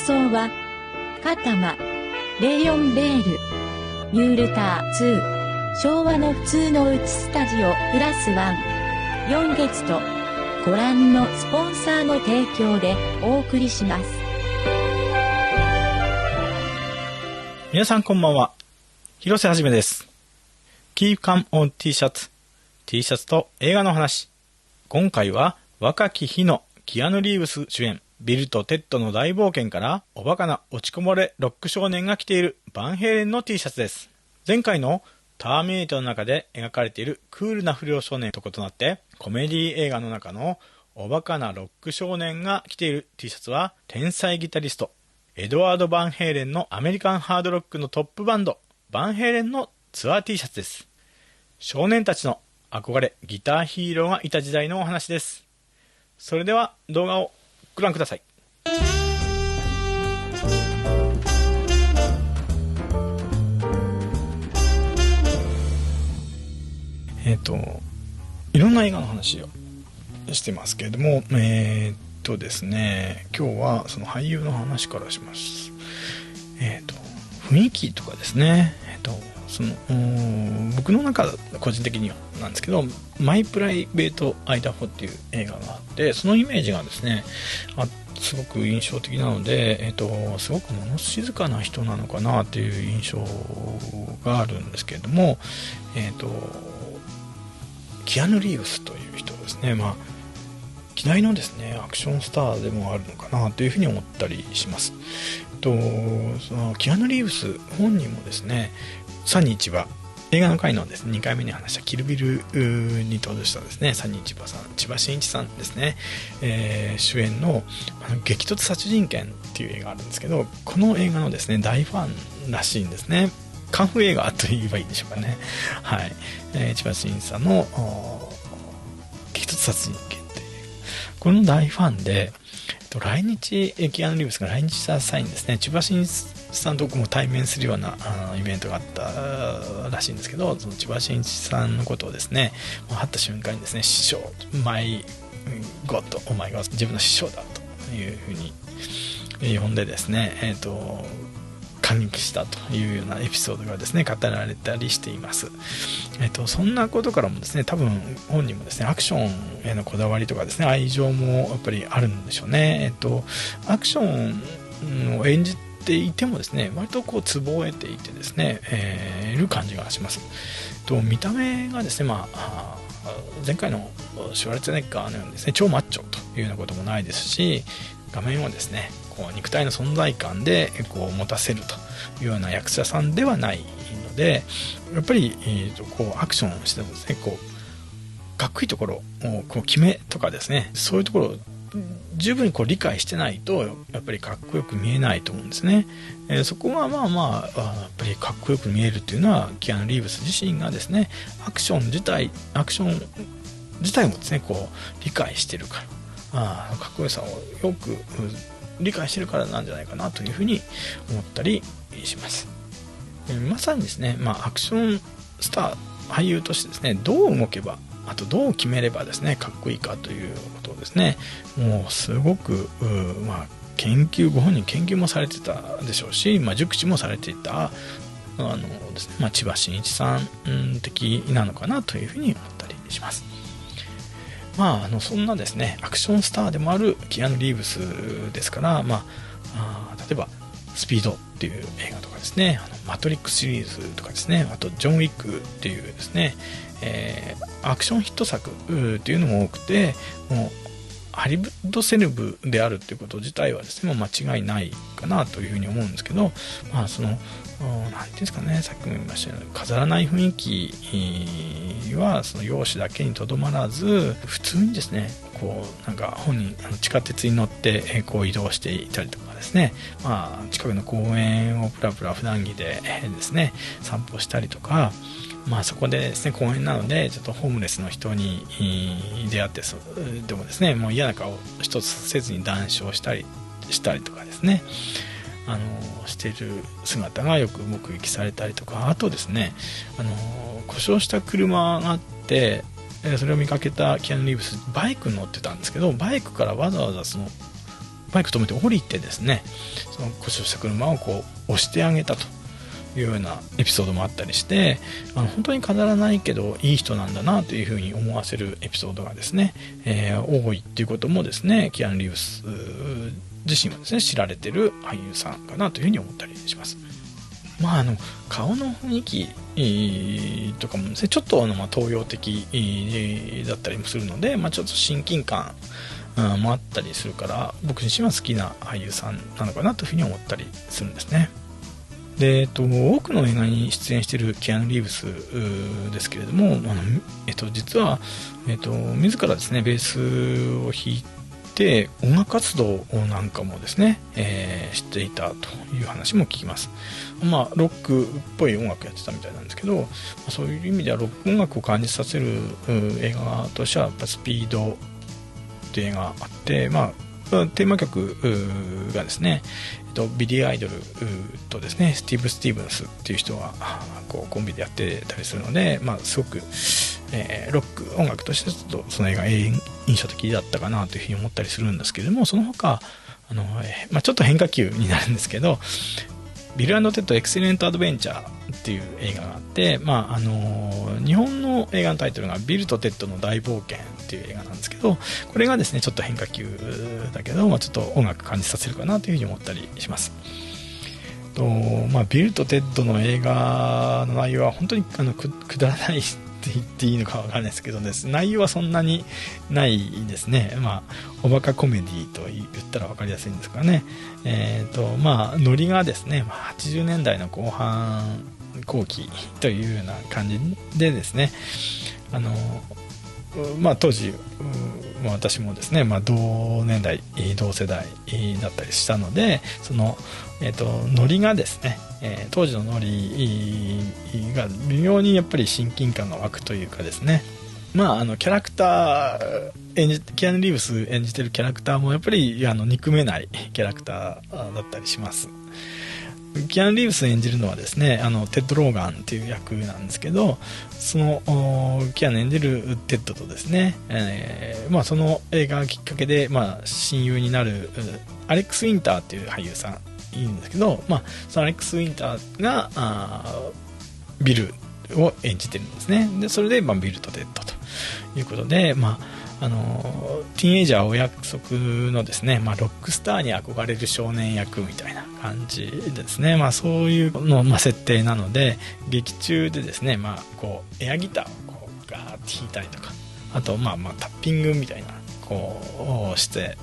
送はカタマレヨンベールミュールター2昭和の普通のうちスタジオプラスワン4月とご覧のスポンサーの提供でお送りします。皆さんこんばんは。広瀬はじめです。Keep Calm on T シャツ T シャツと映画の話。今回は若き日のキアヌ・リーブス主演ビルとテッドの大冒険からおバカな落ちこぼれロック少年が着ているバンヘイレンの T シャツです。前回のターミネーターの中で描かれているクールな不良少年と異なってコメディ映画の中のおバカなロック少年が着ている T シャツは天才ギタリストエドワード・バンヘイレンのアメリカンハードロックのトップバンドバンヘイレンのツアー T シャツです。少年たちの憧れギターヒーローがいた時代のお話です。それでは動画をご覧ください。いろんな映画の話をしてますけれども、ですね、今日はその俳優の話からします。雰囲気とかですね、その僕の中個人的にはなんですけど、マイプライベートアイダホっていう映画があって、そのイメージがですねすごく印象的なので、すごく物静かな人なのかなという印象があるんですけれども、キアヌ・リーブスという人ですね、希代のですねアクションスターでもあるのかなというふうに思ったりします。そのキアヌ・リーブス本人もですね、サニー千葉映画の回のですね2回目に話したキルビルに登場したですねサニー千葉さん、千葉真一さんですね、主演の激突殺人剣っていう映画があるんですけど、この映画のですね大ファンらしいんですね。カンフー映画と言えばいいでしょうかね。はい、千葉真一さんの激突殺人剣っていうこの大ファンで、来日キアヌ・リーブスが来日した際にですね、千葉真一さんと僕も対面するようなイベントがあったらしいんですけど、その千葉真一さんのことをですね会った瞬間にですね、師匠マイゴッドお前が自分の師匠だというふうに呼んでですね、感激したというようなエピソードがですね語られたりしています。そんなことからもですね、多分本人もですねアクションへのこだわりとかですね愛情もやっぱりあるんでしょうね。アクションを演じていてもですね割とこうツボを得ていてですね、いる感じがします。見た目がですね前回のシュワルツェネッガーのようにですね超マッチョというようなこともないですし、画面をですねこう肉体の存在感でこう持たせるというような役者さんではないので、やっぱり、こうアクションをしてもですねこうかっこいいところをこう決めとかですね、そういうところを十分にこう理解してないとやっぱりかっこよく見えないと思うんですね。そこがやっぱりかっこよく見えるというのはキアヌ・リーブス自身がですねアクション自体もですねこう理解してるからかっこよさをよく理解してるからなんじゃないかなというふうに思ったりします。まさにですね、アクションスター俳優としてですねどう動けば、あとどう決めればですねかっこいいかということをですねもうすごくご本人研究もされてたでしょうし、熟知もされていたですね、千葉真一さん的なのかなというふうに思ったりします。そんなですねアクションスターでもあるキアヌ・リーブスですから、例えばスピードっていう映画とかですね、マトリックスシリーズとかですね、あとジョン・ウィックっていうですね、アクションヒット作っていうのも多くて、もうハリウッドセレブであるっていうこと自体はですねもう間違いないかなというふうに思うんですけど、そのなんていうんですかね、さっきも言いましたように飾らない雰囲気はその容姿だけにとどまらず、普通にですねこうなんか本人地下鉄に乗ってこう移動していたりとかですね、近くの公園をプラプラ普段着でですね散歩したりとか、そこでですね公園なのでちょっとホームレスの人に出会って、でもですねもう嫌な顔一つせずに談笑したりとかですねしている姿がよく目撃されたりとか、あとですね故障した車があってそれを見かけたキアヌ・リーブスバイクに乗ってたんですけど、バイクからわざわざそのバイク止めて降りてですね、その故障した車をこう押してあげたというようなエピソードもあったりして、本当に飾らないけどいい人なんだなというふうに思わせるエピソードがですね、多いっていうこともですね、キアヌ・リーブス自身はですね、知られてる俳優さんかなというふうに思ったりします。顔の雰囲気とかもですね、ちょっと東洋的だったりもするので、ちょっと親近感もあったりするから、僕自身は好きな俳優さんなのかなというふうに思ったりするんですね。で、多くの映画に出演しているキアヌ・リーブスですけれども、実は、自らですねベースを弾いて音楽活動なんかもですね、していたという話も聞きます。ロックっぽい音楽やってたみたいなんですけど、そういう意味ではロック音楽を感じさせる映画としてはやっぱスピードっていう映画があって、テーマ曲がですね、ビリー・アイドルとですねスティーブ・スティーブンスっていう人がこうコンビでやってたりするので、すごく、ロック音楽としてちょっとその映画印象的だったかなというふうに思ったりするんですけれども、その他ちょっと変化球になるんですけど、ビル&テッドエクセレントアドベンチャーっていう映画があって、日本の映画のタイトルがビルとテッドの大冒険っていう映画なんですけど、これがですねちょっと変化球だけど、ちょっと音楽感じさせるかなというふうに思ったりします。ビルとテッドの映画の内容は本当にくだらないって言っていいのかわからないですけどです、内容はそんなにないですね。おバカコメディと言ったら分かりやすいんですかね。ノリがですね、80年代の後期というような感じでですね、当時、私もですね、同年代同世代だったりしたので、その、ノリがですね、当時のノリが微妙にやっぱり親近感が湧くというかですね、キャラクターキアヌ・リーブス演じてるキャラクターもやっぱり憎めないキャラクターだったりします。キアヌ・リーブス演じるのはですね、テッド・ローガンっていう役なんですけど、そのキアヌ演じるテッドとですね、その映画がきっかけで、親友になるアレックス・ウィンターっていう俳優さんいるんですけど、そのアレックス・ウィンターがビルを演じてるんですね。でそれで、ビルとテッドということで、ティーンエイジャーお約束のですね、ロックスターに憧れる少年役みたいな感じですね。そういうの、設定なので、劇中でですね、こうエアギターをこうガーッと弾いたりとか、あとタッピングみたいなこうして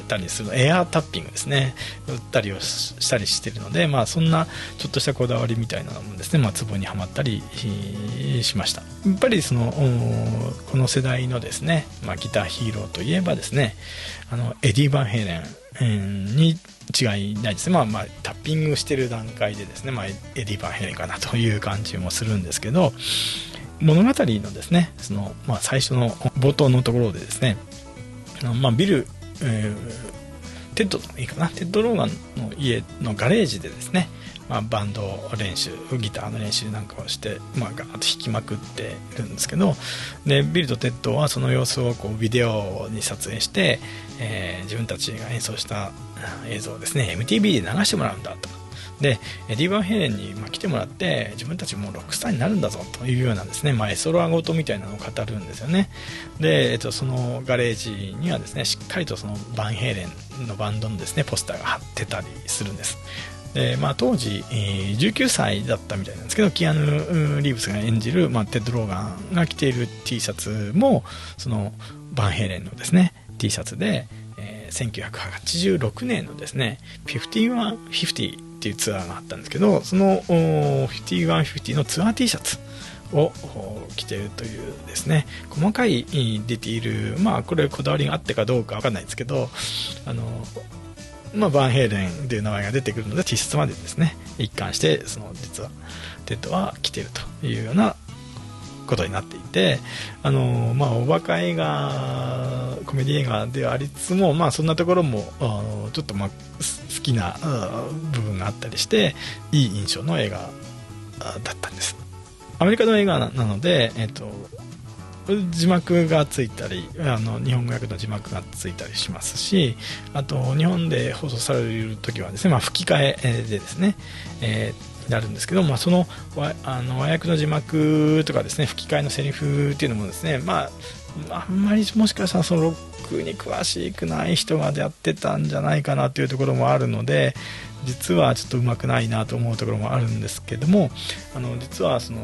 たりするエアータッピングですね、打ったりをしたりしているので、そんなちょっとしたこだわりみたいなのもですね、ツボにはまったりしました。やっぱりこの世代のですね、ギターヒーローといえばですね、エディ・バンヘイレンに違いないですね。タッピングしてる段階でですね、エディ・バンヘイレンかなという感じもするんですけど、物語のですね、最初の冒頭のところでですね、ビルテッドのいいかな、テッド・ローガンの家のガレージでですね、バンド練習、ギターの練習なんかをして、ガーッと弾きまくってるんですけど、でビルとテッドはその様子をこうビデオに撮影して、自分たちが演奏した映像をですね MTV で流してもらうんだと。でエディ・バンヘイレンに来てもらって、自分たちもロックスターになるんだぞというようなですね、エソロアごとみたいなのを語るんですよね。で、そのガレージにはですね、しっかりとそのバンヘイレンのバンドのですねポスターが貼ってたりするんです。で当時、19歳だったみたいなんですけど、キアヌ・リーブスが演じる、テッド・ローガンが着ている T シャツもそのバンヘイレンのですね T シャツで、1986年のですね5150っていうツアーがあったんですけど、その5150のツアー T シャツを着ているというですね、細かいディティール、これこだわりがあってかどうかわかんないですけど、バンヘイレンという名前が出てくるので T シャツまでですね一貫して実はテッドは着ているというようなことになっていて、おバカ映画コメディ映画ではありつつも、そんなところもちょっと好きな部分があったりして、いい印象の映画だったんです。アメリカの映画なので、字幕がついたり日本語訳の字幕がついたりしますし、あと日本で放送される時はですね、吹き替えでですね、になるんですけど、その和訳の字幕とかですね、吹き替えのセリフっていうのもですね、あんまりもしかしたらそのロックに詳しくない人がやってたんじゃないかなというところもあるので、実はちょっと上手くないなと思うところもあるんですけども、実はその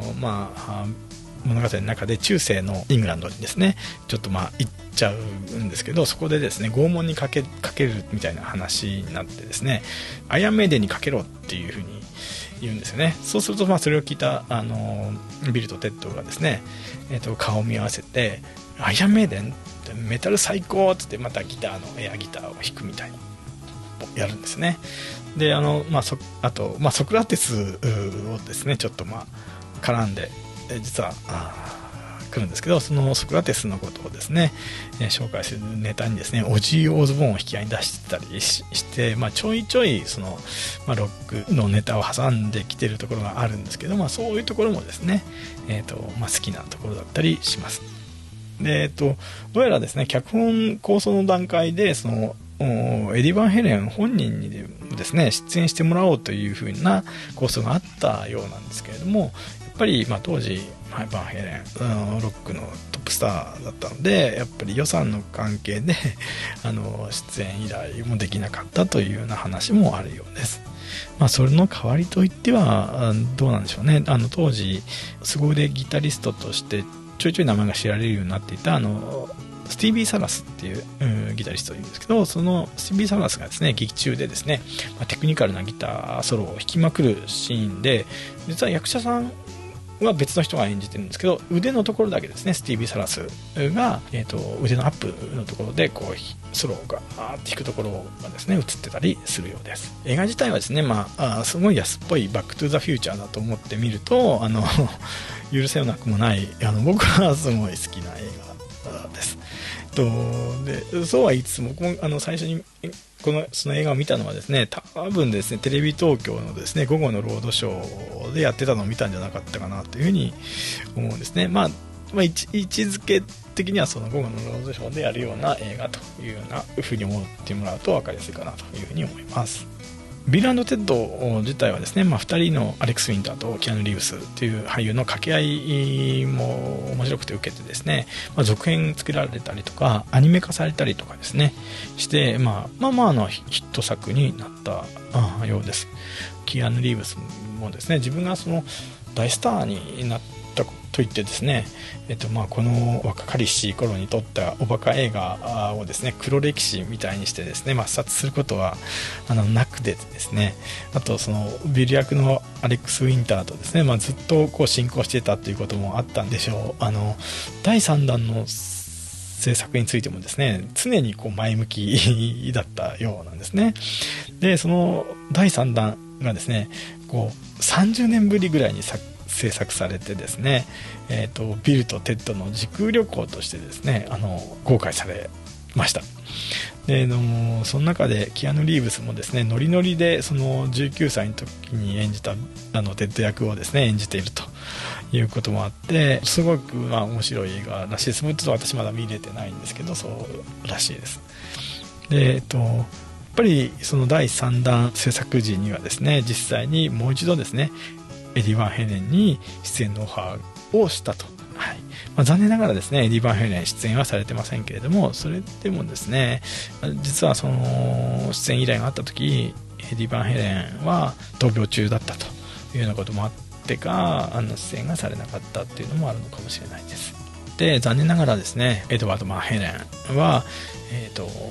物語の中で中世のイングランドにですねちょっと行っちゃうんですけど、そこでですね拷問にかけるみたいな話になってですね、アイアンメイデンにかけろっていうふうに言うんですよね。そうするとそれを聞いたビルとテッドがですね、顔を見合わせてアイアンメイデンってメタル最高って言って、またエアギターを弾くみたいにやるんですね。であと、ソクラテスをですねちょっと絡んで実は来るんですけど、そのソクラテスのことをですね、紹介するネタにですねオジー・オズボーンを引き合いに出してたりして、ちょいちょいその、ロックのネタを挟んできてるところがあるんですけど、そういうところもですね、好きなところだったりします。でどうやらですね脚本構想の段階でそのエディ・バンヘレン本人にですね出演してもらおうというふうな構想があったようなんですけれども、やっぱり当時バンヘレンロックのトップスターだったので、やっぱり予算の関係で出演依頼もできなかったというような話もあるようです。それの代わりといってはどうなんでしょうね。当時凄腕ギタリストとしてちょいちょい名前が知られるようになっていたスティービー・サラスっていうギタリストがいるんですけど、そのスティービー・サラスがですね劇中でですね、テクニカルなギターソロを弾きまくるシーンで、実は役者さんは別の人が演じてるんですけど、腕のところだけですねスティービー・サラスが、腕のアップのところでソロが弾くところがですね映ってたりするようです。映画自体はですね、すごい安っぽいバックトゥザフューチャーだと思ってみると許せなくもない僕はすごい好きな映画です。でそうは言いつつも最初にその映画を見たのはですね、多分ですねテレビ東京のですね午後のロードショーでやってたのを見たんじゃなかったかなというふうに思うんですね。位置づけ的にはその午後のロードショーでやるような映画というようなふうに思ってもらうと分かりやすいかなというふうに思います。ビル&テッド自体はですね、2人のアレックス・ウィンターとキアヌ・リーブスという俳優の掛け合いも面白くて受けてですね、続編作られたりとかアニメ化されたりとかですねして、ヒット作になったようです。キアヌ・リーブスもですね自分がその大スターになったといってですね、この若かりし頃に撮ったおバカ映画をですね黒歴史みたいにしてですね抹殺することはなくてですね、あとそのビル役のアレックス・ウィンターとですね、ずっと進行していたということもあったんでしょう。第3弾の制作についてもですね常に前向きだったようなんですね。でその第3弾がですね30年ぶりぐらいに制作されてですね、ビルとテッドの時空旅行としてですね公開されました。でその中でキアヌ・リーブスもですねノリノリでその19歳の時に演じたテッド役をですね演じているということもあって、すごく面白い映画らしいです。もうちょっと私まだ見れてないんですけどそうらしいです。でやっぱりその第3弾制作時にはですね実際にもう一度ですねエディ・バンヘレンに出演のオファーをしたと。残念ながらですねエディ・バンヘレン出演はされてませんけれども、それでもですね実はその出演依頼があった時エディ・バンヘレンは闘病中だったというようなこともあってか出演がされなかったっていうのもあるのかもしれないです。で残念ながらですねエドワード・バンヘレンは、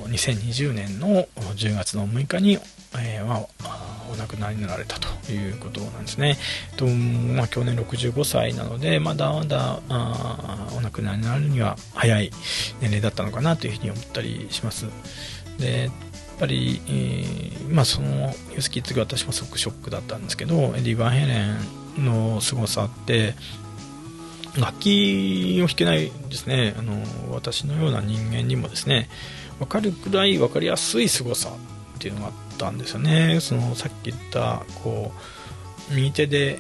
2020年の10月の6日に、お亡くなりになられたということなんですね。去年65歳なのでまだまだお亡くなりになるには早い年齢だったのかなというふうに思ったりします。でやっぱり、そのニュース聞いた時私もすごくショックだったんですけど、エディ・バンヘレンの凄さって楽器を弾けないですね私のような人間にもですね分かるくらい分かりやすい凄さっていうのがあったんですよね。そのさっき言った右手で、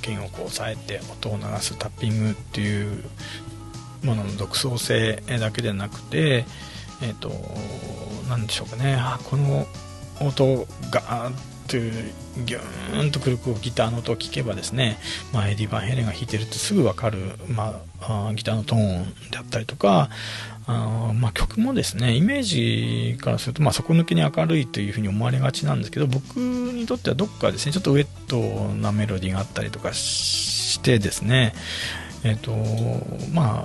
弦をこう押さえて音を鳴らすタッピングっていうものの独創性だけでなくて、なんでしょうかね、この音がギューンとくるギターの音を聞けばですね、エディ・バンヘイレンが弾いてるってすぐ分かる、ギターのトーンであったりとか、曲もですね、イメージからすると、底抜けに明るいというふうに思われがちなんですけど、僕にとってはどっかですね、ちょっとウェットなメロディーがあったりとかしてですね、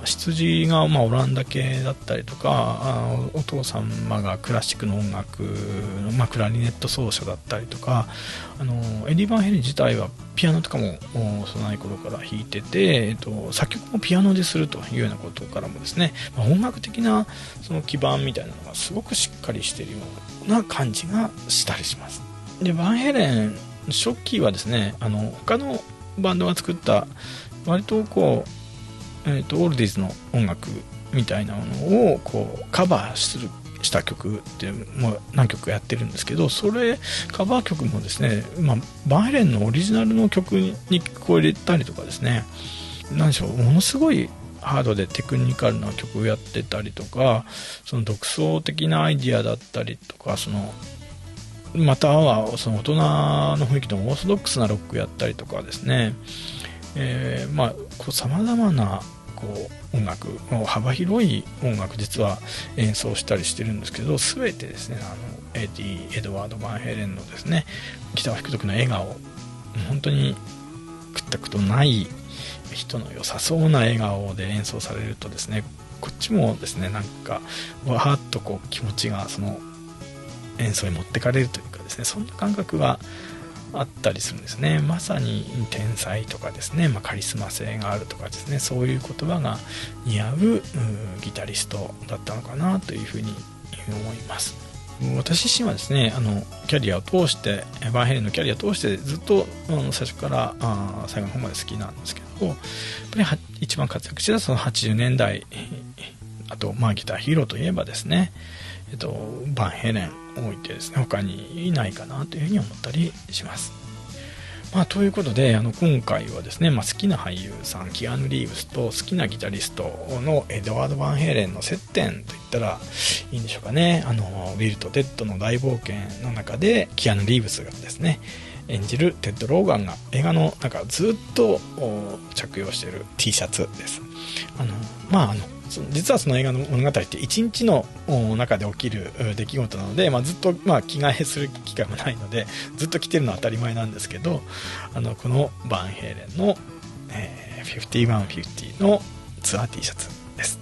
羊がオランダ系だったりとか、お父様がクラシックの音楽の、クラリネット奏者だったりとか、エディ・バンヘイレン自体はピアノとかも幼い頃から弾いてて、作曲もピアノでするというようなことからもですね、音楽的なその基盤みたいなのがすごくしっかりしているような感じがしたりします。で、バンヘイレン初期はですね、他のバンドが作った割とこう、オールディーズの音楽みたいなものをこうカバーした曲ってもう何曲かやってるんですけど、それカバー曲もですね、バンヘイレンのオリジナルの曲に聞こえたりとかですね、何でしょう、ものすごいハードでテクニカルな曲をやってたりとか、その独創的なアイディアだったりとか、またはその大人の雰囲気のオーソドックスなロックやったりとかですね、さまざまな音楽、幅広い音楽実は演奏したりしてるんですけど、全てですね、エドワード・バンヘイレンのですね、ギターを弾く時の笑顔、本当に食ったことない人の良さそうな笑顔で演奏されるとですね、こっちもですね、なんかわーっと気持ちがその演奏に持ってかれるというかですね、そんな感覚があったりするんですね。まさに天才とかですね、カリスマ性があるとかですね、そういう言葉が似合うギタリストだったのかなというふうに思います。私自身はですね、キャリアを通して、バンヘイレンのキャリアを通してずっと最初から最後の方まで好きなんですけど、やっぱり一番活躍してたその80年代、あとギターヒーローといえばですね、バンヘイレンを置いてですね、他にいないかなというふうに思ったりします。ということで、今回はですね、好きな俳優さんキアヌ・リーブスと好きなギタリストのエドワード・バンヘイレンの接点といったらいいんでしょうかね。ウィルとテッドの大冒険の中でキアヌ・リーブスがですね演じるテッド・ローガンが映画の中ずっと着用している T シャツです。実はその映画の物語って一日の中で起きる出来事なので、ずっと着替えする機会もないのでずっと着てるのは当たり前なんですけど、このバンヘイレンの、5150のツアー T シャツです。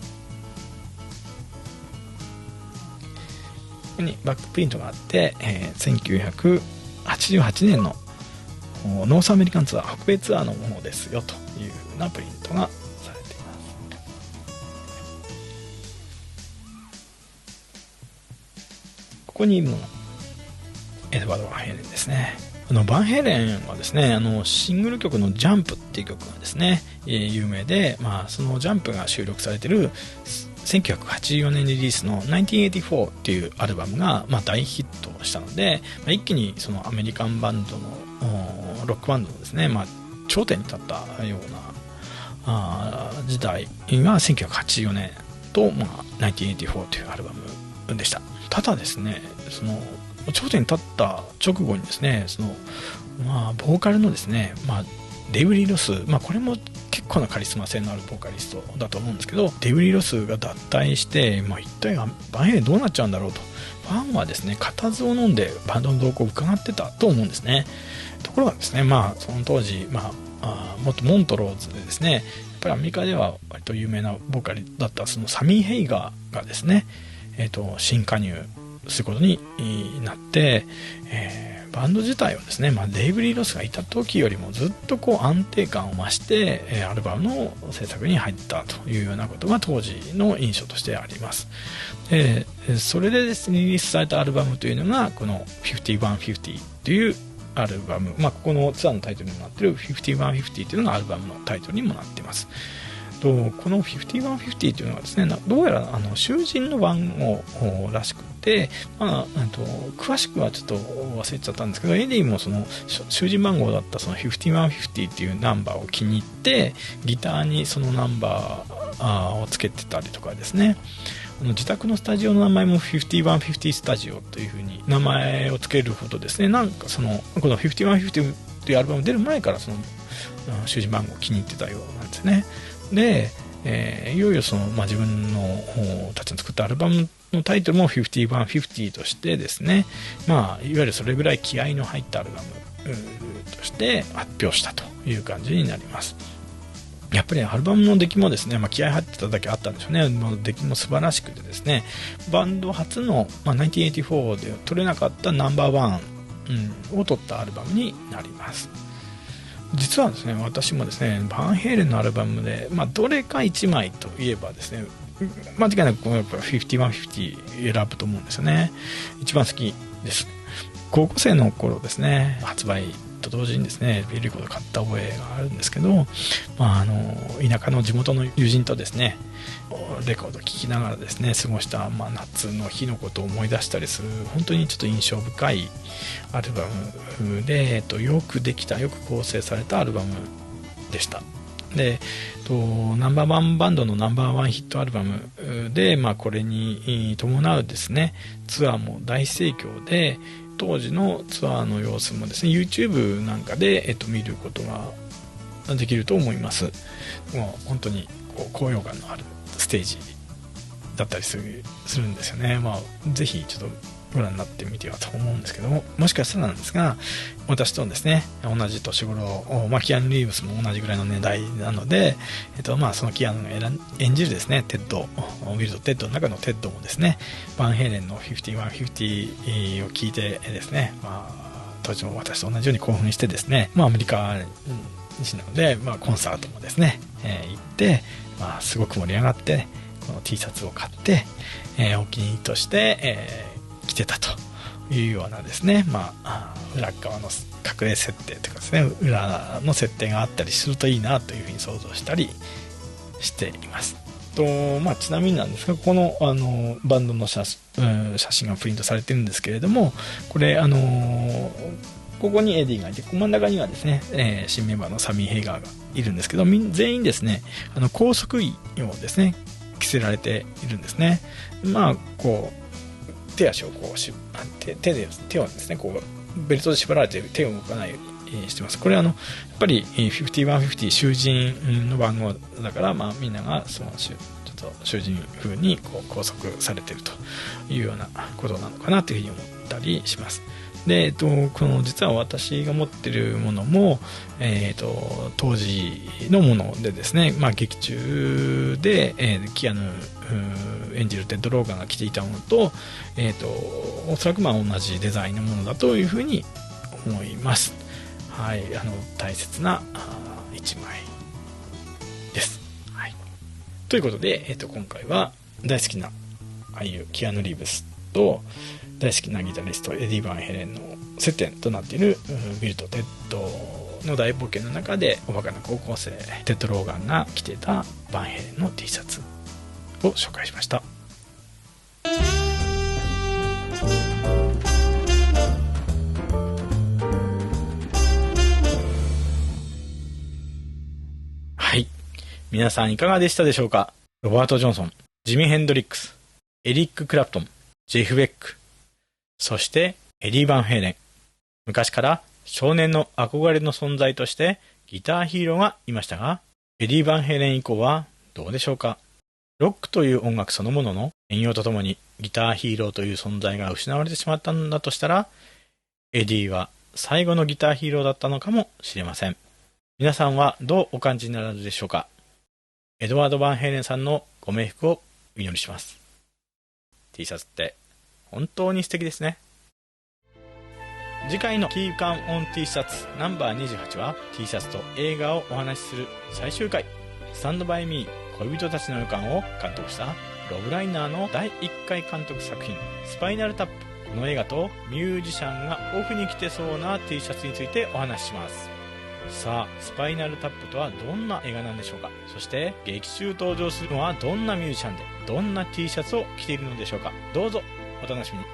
ここにバックプリントがあって、1988年のノースアメリカンツアー、北米ツアーのものですよというふうなプリントがされています。ここにいるのがエドワード・バンヘイレンですね。バンヘイレンはですね、シングル曲のジャンプっていう曲がですね、有名で、そのジャンプが収録されている1984年リリースの1984っていうアルバムが大ヒットしたので、一気にそのアメリカンバンドのロックバンドのですね、頂点に立ったような時代が1984年と、1984というアルバムでした。ただですね、その頂点に立った直後にですね、ボーカルのですね、デイブリー・ロス、これも結構なカリスマ性のあるボーカリストだと思うんですけど、デイブリー・ロスが脱退して、一体バンヘイレンどうなっちゃうんだろうと、ファンはですね、固唾を飲んでバンドの動向を伺ってたと思うんですね。ところがですね、その当時、元モントローズでですね、やっぱりアメリカでは割と有名なボーカルだったそのサミー・ヘイガーがですね、新加入することになって、バンド自体はですね、デイブリー・ロスがいた時よりもずっと安定感を増して、アルバムの制作に入ったというようなことが当時の印象としてあります。それでですね、リリースされたアルバムというのがこの5150というアルバム、ここのツアーのタイトルにもなっている5150というのがアルバムのタイトルにもなっています。この5150というのはですね、どうやら囚人の番号らしくて、詳しくはちょっと忘れちゃったんですけど、エディもその囚人番号だったその5150っていうナンバーを気に入ってギターにそのナンバーをつけてたりとかですね、自宅のスタジオの名前も5150スタジオというふうに名前をつけるほどですね、なんかこの5150というアルバム出る前からその囚人番号を気に入ってたようなんですね。で、いよいよその、自分のたちの作ったアルバムのタイトルも5150としてですね、いわゆるそれぐらい気合いの入ったアルバムとして発表したという感じになります。やっぱりアルバムの出来もですね、気合入ってただけあったんでしょうね。出来も素晴らしくてですね、バンド初の、1984で取れなかったナンバーワン、を取ったアルバムになります。実はですね、私もですね、バンヘイレンのアルバムで、どれか1枚といえばですね、間違いなくやっぱ5150選ぶと思うんですよね。一番好きです。高校生の頃ですね、発売と同時にですね、レコード買った覚えがあるんですけど、田舎の地元の友人とですね、レコード聴きながらですね過ごした、夏の日のことを思い出したりする、本当にちょっと印象深いアルバムで、よくできた、よく構成されたアルバムでした。で、ナンバーワンバンドのナンバーワンヒットアルバムで、これに伴うですねツアーも大盛況で、当時のツアーの様子もですね YouTube なんかで、見ることができると思います。もう本当に高揚感のあるステージだったりするんですよね。ぜひちょっとご覧になってみてはと思うんですけども、もしかしたらなんですが、私とですね同じ年頃、キアヌ・リーブスも同じぐらいの年代なので、そのキアヌが演じるですねテッド、ウィルド・テッドの中のテッドもですね、バンヘイレンの5150を聞いてですね、当時も私と同じように興奮してですね、アメリカ人なので、コンサートもですね、行って、すごく盛り上がって、この T シャツを買って、お気に入りとして、着てたというようなですね、裏側の隠れ設定というかですね、裏の設定があったりするといいなというふうに想像したりしています。ちなみになんですが、この、バンドの写真がプリントされてるんですけれども、これここにエディがいて、真ん中にはですね、新メンバーのサミー・ヘイガーがいるんですけど、全員ですね拘束衣をですね着せられているんですね。手足を手をですねベルトで縛られて手を動かないようにしてます。これやっぱり5150囚人の番号だから、みんながちょっと囚人風に拘束されているというようなことなのかなというふうに思ったりします。で、この実は私が持っているものも、当時のものでですね、劇中で、キアヌ演じるテッド・ローガンが着ていたものと、おそらく同じデザインのものだというふうに思います。はい、大切な一枚です。はい、ということで、今回は大好きな俳優キアヌ・リーブスと大好きなギタリストエディ・バンヘレンの接点となっているビルとテッドの大冒険の中で、おバカな高校生テッド・ローガンが着ていたバンヘレンの T シャツを紹介しました。はい、皆さんいかがでしたでしょうか。ロバート・ジョンソン、ジミ・ヘンドリックス、エリック・クラプトン、ジェフ・ベック、そしてエディ・バンヘイレン。昔から少年の憧れの存在としてギターヒーローがいましたが、エディ・バンヘイレン以降はどうでしょうか。ロックという音楽そのものの変容とともにギターヒーローという存在が失われてしまったんだとしたら、エディは最後のギターヒーローだったのかもしれません。皆さんはどうお感じになられるでしょうか。エドワード・バンヘイレンさんのご冥福をお祈りします。T シャツって本当に素敵ですね。次回の Keep Calm on T シャツナンバー28は T シャツと映画をお話しする最終回、スタンドバイミー恋人たちの予感を監督したロブ・ライナーの第1回監督作品スパイナルタップ。この映画とミュージシャンがオフに着てそうな T シャツについてお話しします。さあ、スパイナルタップとはどんな映画なんでしょうか。そして劇中登場するのはどんなミュージシャンで、どんな T シャツを着ているのでしょうか。どうぞお楽しみに。